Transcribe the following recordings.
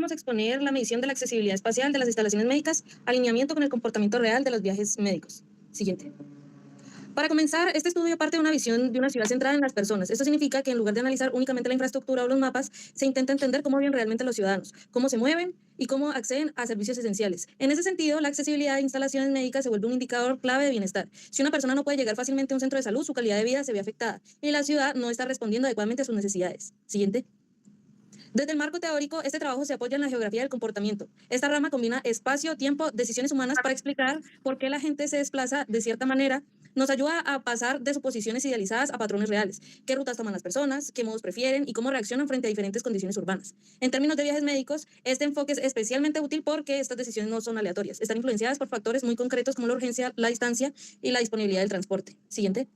vamos a exponer la medición de la accesibilidad espacial de las instalaciones médicas, alineamiento con el comportamiento real de los viajes médicos. Siguiente. Para comenzar, este estudio parte de una visión de una ciudad centrada en las personas. Esto significa que en lugar de analizar únicamente la infraestructura o los mapas, se intenta entender cómo viven realmente los ciudadanos, cómo se mueven y cómo acceden a servicios esenciales. En ese sentido, la accesibilidad de instalaciones médicas se vuelve un indicador clave de bienestar. Si una persona no puede llegar fácilmente a un centro de salud, su calidad de vida se ve afectada y la ciudad no está respondiendo adecuadamente a sus necesidades. Siguiente. Desde el marco teórico, este trabajo se apoya en la geografía del comportamiento. Esta rama combina espacio, tiempo, decisiones humanas para explicar por qué la gente se desplaza de cierta manera. Nos ayuda a pasar de suposiciones idealizadas a patrones reales. ¿Qué rutas toman las personas? ¿Qué modos prefieren? ¿Y cómo reaccionan frente a diferentes condiciones urbanas? En términos de viajes médicos, este enfoque es especialmente útil porque estas decisiones no son aleatorias. Están influenciadas por factores muy concretos como la urgencia, la distancia y la disponibilidad del transporte. Siguiente.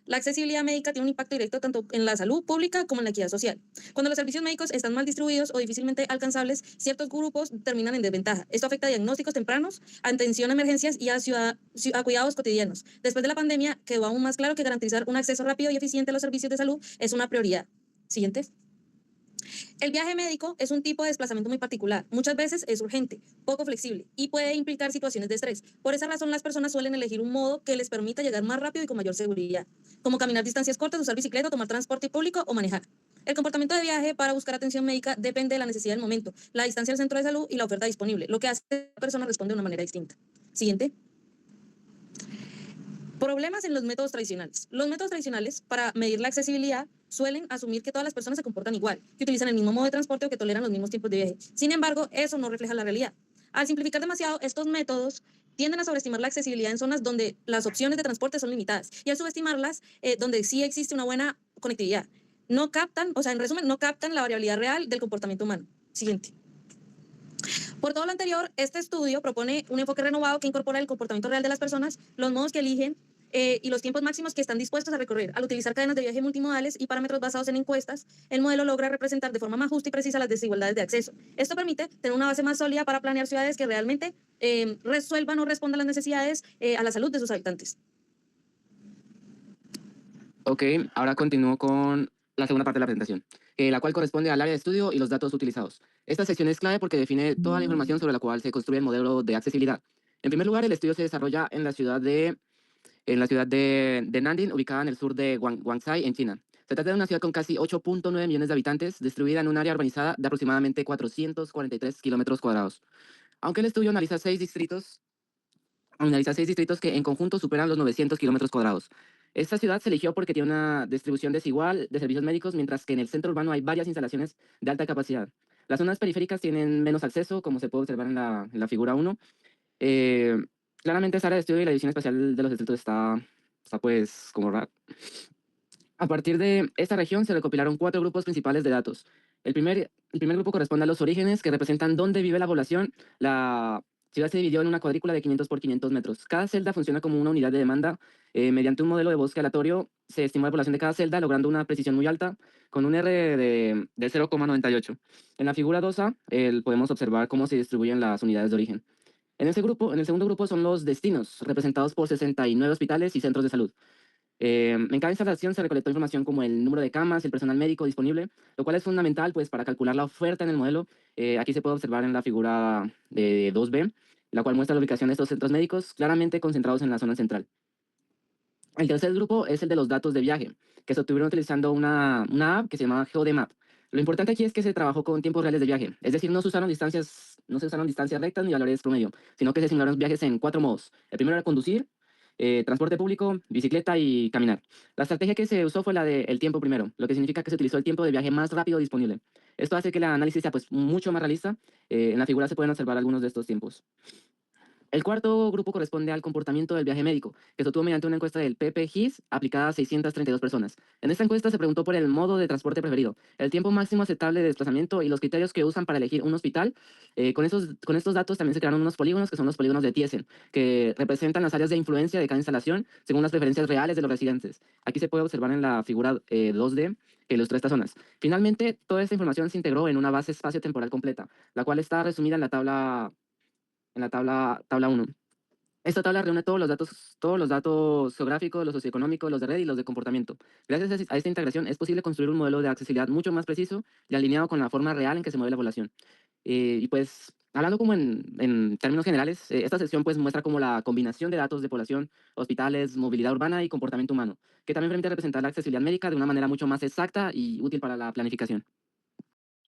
La accesibilidad médica tiene un impacto directo tanto en la salud pública como en la equidad social. Cuando los servicios médicos están mal distribuidos o difícilmente alcanzables, ciertos grupos terminan en desventaja. Esto afecta a diagnósticos tempranos, a atención a emergencias y a cuidados cotidianos. Después de la pandemia, quedó aún más claro que garantizar un acceso rápido y eficiente a los servicios de salud es una prioridad. Siguiente. El viaje médico es un tipo de desplazamiento muy particular. Muchas veces es urgente, poco flexible y puede implicar situaciones de estrés. Por esa razón, las personas suelen elegir un modo que les permita llegar más rápido y con mayor seguridad, como caminar distancias cortas, usar bicicleta, tomar transporte público o manejar. El comportamiento de viaje para buscar atención médica depende de la necesidad del momento, la distancia al centro de salud y la oferta disponible, lo que hace que la persona responde de una manera distinta. Siguiente. Problemas en los métodos tradicionales. Los métodos tradicionales para medir la accesibilidad suelen asumir que todas las personas se comportan igual, que utilizan el mismo modo de transporte o que toleran los mismos tiempos de viaje. Sin embargo, eso no refleja la realidad. Al simplificar demasiado, estos métodos tienden a sobreestimar la accesibilidad en zonas donde las opciones de transporte son limitadas y al subestimarlas donde sí existe una buena conectividad. No captan, o sea, en resumen, no captan la variabilidad real del comportamiento humano. Siguiente. Por todo lo anterior, este estudio propone un enfoque renovado que incorpora el comportamiento real de las personas, los modos que eligen y los tiempos máximos que están dispuestos a recorrer. Al utilizar cadenas de viaje multimodales y parámetros basados en encuestas, el modelo logra representar de forma más justa y precisa las desigualdades de acceso. Esto permite tener una base más sólida para planear ciudades que realmente resuelvan o respondan a las necesidades a la salud de sus habitantes. Ok, ahora continúo con la segunda parte de la presentación, la cual corresponde al área de estudio y los datos utilizados. Esta sección es clave porque define toda la información sobre la cual se construye el modelo de accesibilidad. En primer lugar, el estudio se desarrolla en la ciudad de Nandin, ubicada en el sur de Guangxi, en China. Se trata de una ciudad con casi 8.9 millones de habitantes, distribuida en un área urbanizada de aproximadamente 443 kilómetros cuadrados. Aunque el estudio analiza seis distritos que en conjunto superan los 900 kilómetros cuadrados. Esta ciudad se eligió porque tiene una distribución desigual de servicios médicos, mientras que en el centro urbano hay varias instalaciones de alta capacidad. Las zonas periféricas tienen menos acceso, como se puede observar en la figura 1. Eh, Claramente esta área de estudio y la división espacial de los distritos está pues como raro. A partir de esta región se recopilaron 4 grupos principales de datos. El primer grupo corresponde a los orígenes, que representan dónde vive la población. La ciudad se dividió en una cuadrícula de 500 por 500 metros. Cada celda funciona como una unidad de demanda. Mediante un modelo de bosque aleatorio, se estimó la población de cada celda, logrando una precisión muy alta, con un R de 0,98. En la figura 2A, podemos observar cómo se distribuyen las unidades de origen. En el segundo grupo son los destinos, representados por 69 hospitales y centros de salud. En cada instalación se recolectó información como el número de camas, el personal médico disponible, lo cual es fundamental pues, para calcular la oferta en el modelo. Aquí se puede observar en la figura de 2B, la cual muestra la ubicación de estos centros médicos claramente concentrados en la zona central. El tercer grupo es el de los datos de viaje, que se obtuvieron utilizando una app que se llama GeoDemap. Lo importante aquí es que se trabajó con tiempos reales de viaje, es decir, no se usaron distancias rectas ni valores promedio, sino que se simularon viajes en 4 modos. El primero era conducir, transporte público, bicicleta y caminar. La estrategia que se usó fue la del tiempo primero, lo que significa que se utilizó el tiempo de viaje más rápido disponible. Esto hace que el análisis sea pues, mucho más realista. En la figura se pueden observar algunos de estos tiempos. El cuarto grupo corresponde al comportamiento del viaje médico, que se obtuvo mediante una encuesta del PPGIS aplicada a 632 personas. En esta encuesta se preguntó por el modo de transporte preferido, el tiempo máximo aceptable de desplazamiento y los criterios que usan para elegir un hospital. Con estos datos también se crearon unos polígonos, que son los polígonos de Thiessen, que representan las áreas de influencia de cada instalación según las preferencias reales de los residentes. Aquí se puede observar en la figura 2D que ilustra estas zonas. Finalmente, toda esta información se integró en una base espacio-temporal completa, la cual está resumida en la tabla 1. Esta tabla reúne todos los datos geográficos, los socioeconómicos, los de red y los de comportamiento. Gracias a esta integración es posible construir un modelo de accesibilidad mucho más preciso y alineado con la forma real en que se mueve la población. Y pues, hablando como en términos generales, esta sección pues muestra como la combinación de datos de población, hospitales, movilidad urbana y comportamiento humano, que también permite representar la accesibilidad médica de una manera mucho más exacta y útil para la planificación.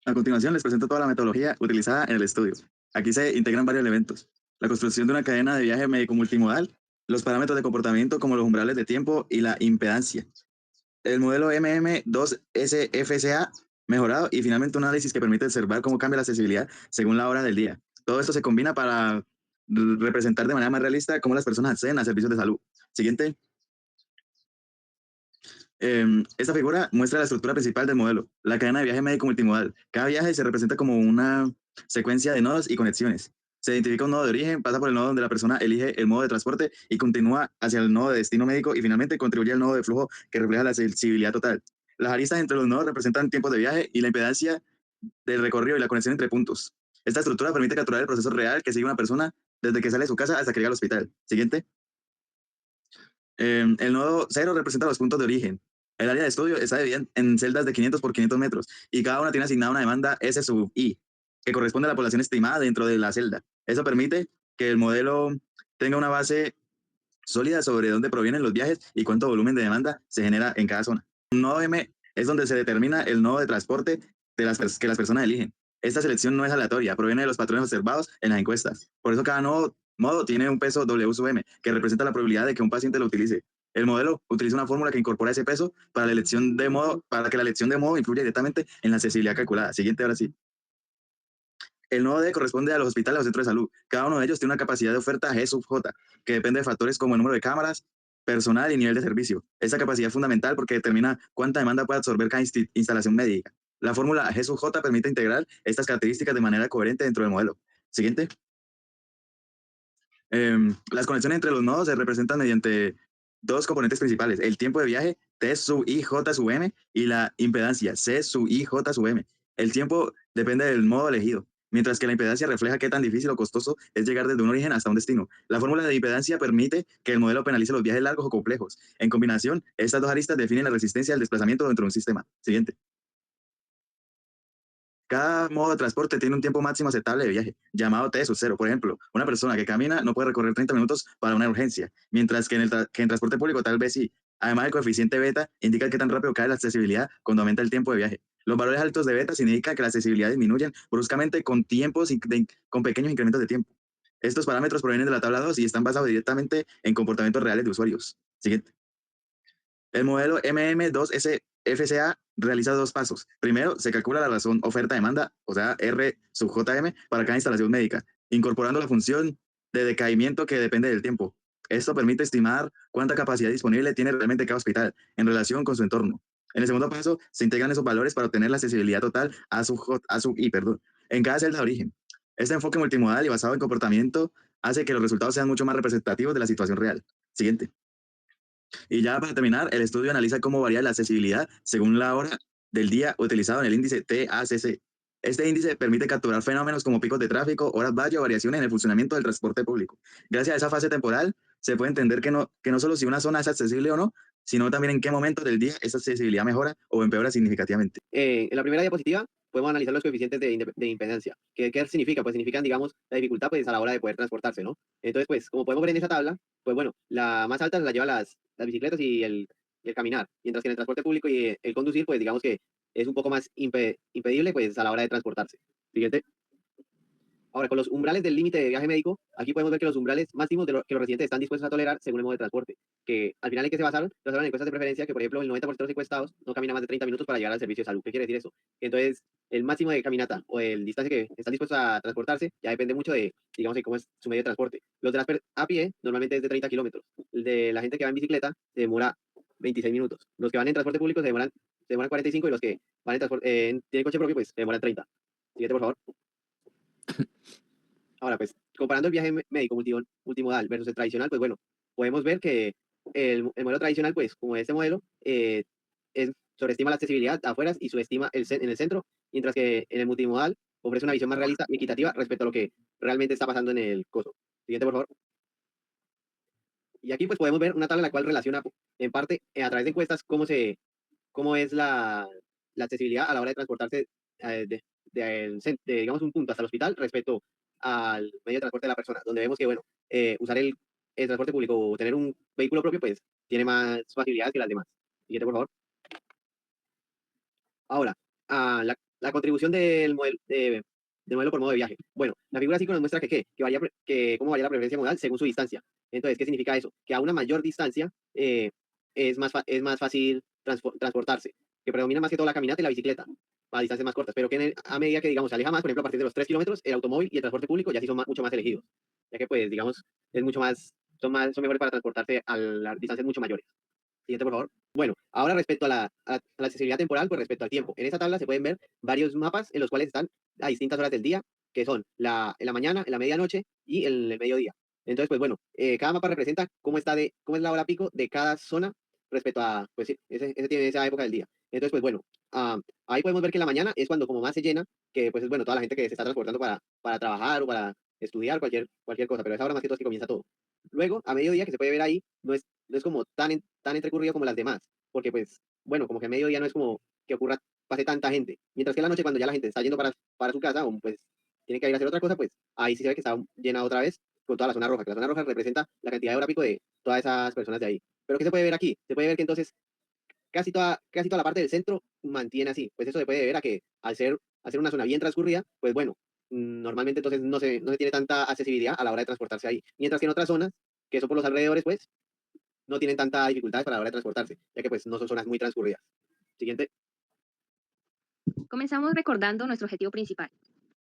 A continuación, les presento toda la metodología utilizada en el estudio. Aquí se integran varios elementos: la construcción de una cadena de viaje médico multimodal, los parámetros de comportamiento como los umbrales de tiempo y la impedancia, el modelo MM2SFCA mejorado y finalmente un análisis que permite observar cómo cambia la accesibilidad según la hora del día. Todo esto se combina para representar de manera más realista cómo las personas acceden a servicios de salud. Siguiente. Esta figura muestra la estructura principal del modelo, la cadena de viaje médico multimodal. Cada viaje se representa como una secuencia de nodos y conexiones. Se identifica un nodo de origen, pasa por el nodo donde la persona elige el modo de transporte y continúa hacia el nodo de destino médico y finalmente contribuye al nodo de flujo que refleja la accesibilidad total. Las aristas entre los nodos representan tiempos de viaje y la impedancia del recorrido y la conexión entre puntos. Esta estructura permite capturar el proceso real que sigue una persona desde que sale de su casa hasta que llega al hospital. Siguiente. El nodo cero representa los puntos de origen. El área de estudio está dividida en celdas de 500 por 500 metros y cada una tiene asignada una demanda S sub I, que corresponde a la población estimada dentro de la celda. Eso permite que el modelo tenga una base sólida sobre dónde provienen los viajes y cuánto volumen de demanda se genera en cada zona. Un nodo M es donde se determina el nodo de transporte que las personas eligen. Esta selección no es aleatoria, proviene de los patrones observados en las encuestas. Por eso cada modo tiene un peso W sub M, que representa la probabilidad de que un paciente lo utilice. El modelo utiliza una fórmula que incorpora ese peso para que la elección de modo influya directamente en la accesibilidad calculada. Siguiente, ahora sí. El nodo D corresponde a los hospitales o centros de salud. Cada uno de ellos tiene una capacidad de oferta G sub J, que depende de factores como el número de cámaras, personal y nivel de servicio. Esta capacidad es fundamental porque determina cuánta demanda puede absorber cada instalación médica. La fórmula G sub J permite integrar estas características de manera coherente dentro del modelo. Siguiente. Las conexiones entre los nodos se representan mediante dos componentes principales: el tiempo de viaje, T sub I J sub M, y la impedancia, C sub I J sub M. El tiempo depende del modo elegido, mientras que la impedancia refleja qué tan difícil o costoso es llegar desde un origen hasta un destino. La fórmula de impedancia permite que el modelo penalice los viajes largos o complejos. En combinación, estas dos aristas definen la resistencia al desplazamiento dentro de un sistema. Siguiente. Cada modo de transporte tiene un tiempo máximo aceptable de viaje, llamado T sub cero. Por ejemplo, una persona que camina no puede recorrer 30 minutos para una urgencia, mientras que que en transporte público tal vez sí. Además, el coeficiente beta indica qué tan rápido cae la accesibilidad cuando aumenta el tiempo de viaje. Los valores altos de beta significan que la accesibilidad disminuye bruscamente con pequeños incrementos de tiempo. Estos parámetros provienen de la tabla 2 y están basados directamente en comportamientos reales de usuarios. Siguiente. El modelo MM2SFCA realiza dos pasos. Primero, se calcula la razón oferta-demanda, o sea, R sub JM, para cada instalación médica, incorporando la función de decaimiento que depende del tiempo. Esto permite estimar cuánta capacidad disponible tiene realmente cada hospital en relación con su entorno. En el segundo paso, se integran esos valores para obtener la accesibilidad total A sub I, en cada celda de origen. Este enfoque multimodal y basado en comportamiento hace que los resultados sean mucho más representativos de la situación real. Siguiente. Y ya para terminar, el estudio analiza cómo varía la accesibilidad según la hora del día utilizado en el índice TACC. Este índice permite capturar fenómenos como picos de tráfico, horas valle o variaciones en el funcionamiento del transporte público. Gracias a esa fase temporal, se puede entender que no solo si una zona es accesible o no, sino también en qué momento del día esa accesibilidad mejora o empeora significativamente. En la primera diapositiva podemos analizar los coeficientes de impedancia. ¿Qué significa? Pues significan, digamos, la dificultad pues, a la hora de poder transportarse, ¿no? Entonces, pues, como podemos ver en esa tabla, pues bueno, la más alta la llevan las bicicletas y el caminar, mientras que en el transporte público y el conducir, pues digamos que es un poco más impedible pues, a la hora de transportarse. Siguiente. Ahora, con los umbrales del límite de viaje médico, aquí podemos ver que los umbrales máximos que los residentes están dispuestos a tolerar según el modo de transporte, que al final en qué se basaron en encuestas de preferencia, que por ejemplo el 90% de los encuestados no camina más de 30 minutos para llegar al servicio de salud. ¿Qué quiere decir eso? Entonces, el máximo de caminata o el distancia que están dispuestos a transportarse ya depende mucho de, digamos, de cómo es su medio de transporte. Los de a pie normalmente es de 30 kilómetros. El de la gente que va en bicicleta se demora 26 minutos. Los que van en transporte público se demoran 45 y los que van tienen coche propio pues se demoran 30. Siguiente, por favor. Ahora, pues, comparando el viaje médico multimodal versus el tradicional, pues bueno, podemos ver que el modelo tradicional, pues, como este modelo, sobreestima la accesibilidad afuera y subestima en el centro, mientras que en el multimodal ofrece una visión más realista y equitativa respecto a lo que realmente está pasando en el coso. Siguiente, por favor. Y aquí, pues, podemos ver una tabla en la cual relaciona, en parte, a través de encuestas, cómo es la accesibilidad a la hora de transportarse digamos, un punto hasta el hospital respecto al medio de transporte de la persona, donde vemos que, bueno, usar el transporte público o tener un vehículo propio, pues tiene más facilidades que las demás. Siguiente, por favor. Ahora, la contribución del modelo por modo de viaje. Bueno, la figura 5 nos muestra que cómo varía la preferencia modal según su distancia. Entonces, ¿qué significa eso? Que a una mayor distancia es más fácil transportarse, que predomina más que todo la caminata y la bicicleta a distancias más cortas, pero que a medida que, digamos, se aleja más, por ejemplo, a partir de los 3 kilómetros, el automóvil y el transporte público ya sí son mucho más elegidos, ya que, pues, digamos, es mucho más, son mejores para transportarse a las distancias mucho mayores. Siguiente, por favor. Bueno, ahora respecto a la accesibilidad temporal, pues respecto al tiempo. En esta tabla se pueden ver varios mapas en los cuales están a distintas horas del día, que son en la mañana, en la medianoche y en el mediodía. Entonces, pues bueno, cada mapa representa cómo es la hora pico de cada zona respecto a, pues sí, ese tiene esa época del día. Entonces, pues bueno, ahí podemos ver que en la mañana es cuando como más se llena, que pues es bueno, toda la gente que se está transportando para trabajar o para estudiar, cualquier cosa, pero es ahora más que todo es que comienza todo. Luego, a mediodía, que se puede ver ahí, no es como tan entrecurrido como las demás, porque pues, bueno, como que a mediodía no es como que pase tanta gente, mientras que en la noche cuando ya la gente está yendo para su casa o pues tiene que ir a hacer otra cosa, pues ahí sí se ve que está llena otra vez con toda la zona roja, que la zona roja representa la cantidad de hora pico de todas esas personas de ahí. Pero ¿qué se puede ver aquí? Se puede ver que entonces casi toda la parte del centro mantiene así, pues eso se puede ver a que al ser una zona bien transcurrida, pues bueno, normalmente entonces no se tiene tanta accesibilidad a la hora de transportarse ahí, mientras que en otras zonas, que son por los alrededores, pues no tienen tanta dificultad para la hora de transportarse, ya que pues no son zonas muy transcurridas. Siguiente. Comenzamos recordando nuestro objetivo principal,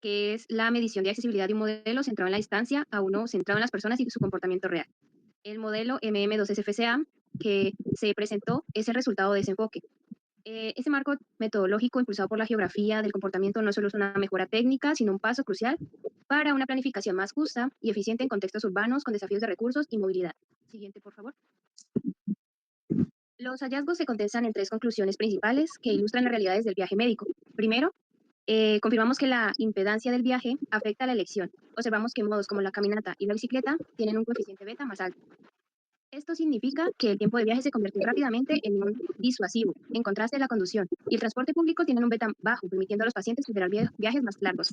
que es la medición de accesibilidad de un modelo centrado en la distancia a uno centrado en las personas y su comportamiento real. El modelo MM2SFCA que se presentó es el resultado de ese enfoque. Este marco metodológico impulsado por la geografía del comportamiento no solo es una mejora técnica, sino un paso crucial para una planificación más justa y eficiente en contextos urbanos con desafíos de recursos y movilidad. Siguiente, por favor. Los hallazgos se condensan en 3 conclusiones principales que ilustran las realidades del viaje médico. Primero, confirmamos que la impedancia del viaje afecta a la elección. Observamos que modos como la caminata y la bicicleta tienen un coeficiente beta más alto. Esto significa que el tiempo de viaje se convierte rápidamente en un disuasivo, en contraste de la conducción, y el transporte público tiene un beta bajo, permitiendo a los pacientes generar viajes más largos.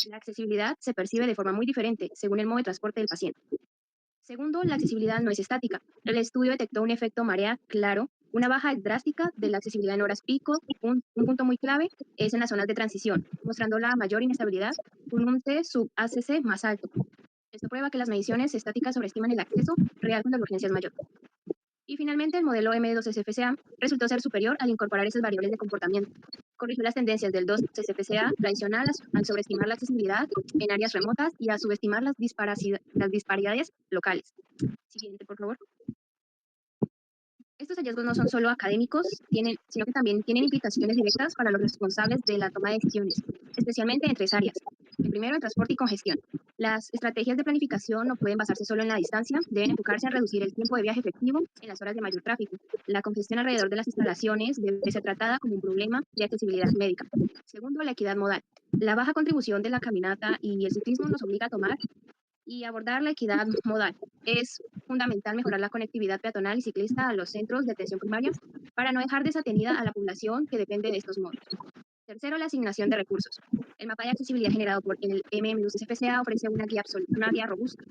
La accesibilidad se percibe de forma muy diferente según el modo de transporte del paciente. Segundo, la accesibilidad no es estática. El estudio detectó un efecto marea claro, una baja drástica de la accesibilidad en horas pico. Un punto muy clave es en las zonas de transición, mostrando la mayor inestabilidad con un T sub ACC más alto. Esto prueba que las mediciones estáticas sobreestiman el acceso real cuando la urgencia es mayor. Y finalmente, el modelo M2SFCA resultó ser superior al incorporar esas variables de comportamiento. Corrigió las tendencias del 2SFCA tradicional al sobreestimar la accesibilidad en áreas remotas y a subestimar las disparidades locales. Siguiente, por favor. Estos hallazgos no son solo académicos, sino que también tienen implicaciones directas para los responsables de la toma de decisiones, especialmente en 3 áreas. El primero, el transporte y congestión. Las estrategias de planificación no pueden basarse solo en la distancia, deben enfocarse en reducir el tiempo de viaje efectivo en las horas de mayor tráfico. La congestión alrededor de las instalaciones debe ser tratada como un problema de accesibilidad médica. Segundo, la equidad modal. La baja contribución de la caminata y el ciclismo nos obliga a tomar y abordar la equidad modal. Es fundamental mejorar la conectividad peatonal y ciclista a los centros de atención primaria para no dejar desatenida a la población que depende de estos modos. Tercero, la asignación de recursos. El mapa de accesibilidad generado por el MM2FCA ofrece una guía robusta.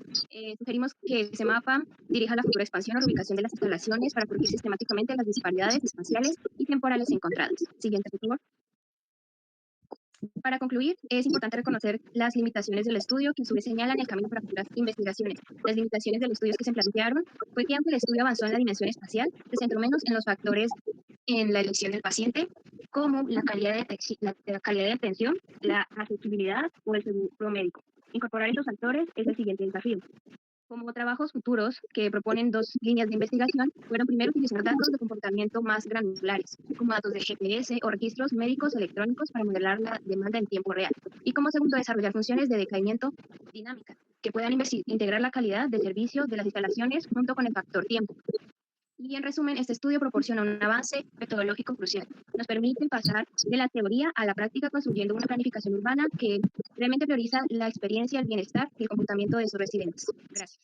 Sugerimos que ese mapa dirija la futura expansión o ubicación de las instalaciones para corregir sistemáticamente las disparidades espaciales y temporales encontradas. Siguiente, por favor. Para concluir, es importante reconocer las limitaciones del estudio que a su vez señalan el camino para futuras investigaciones. Las limitaciones del estudio que se plantearon fue que aunque el estudio avanzó en la dimensión espacial, se centró menos en los factores en la elección del paciente, como la calidad de atención, la accesibilidad o el seguro médico. Incorporar estos factores es el siguiente desafío. Como trabajos futuros que proponen 2 líneas de investigación, fueron primero utilizar datos de comportamiento más granulares, como datos de GPS o registros médicos electrónicos para modelar la demanda en tiempo real. Y como segundo, desarrollar funciones de decaimiento dinámica, que puedan integrar la calidad de servicio de las instalaciones junto con el factor tiempo. Y en resumen, este estudio proporciona un avance metodológico crucial. Nos permite pasar de la teoría a la práctica construyendo una planificación urbana que realmente prioriza la experiencia, el bienestar y el comportamiento de sus residentes. Gracias.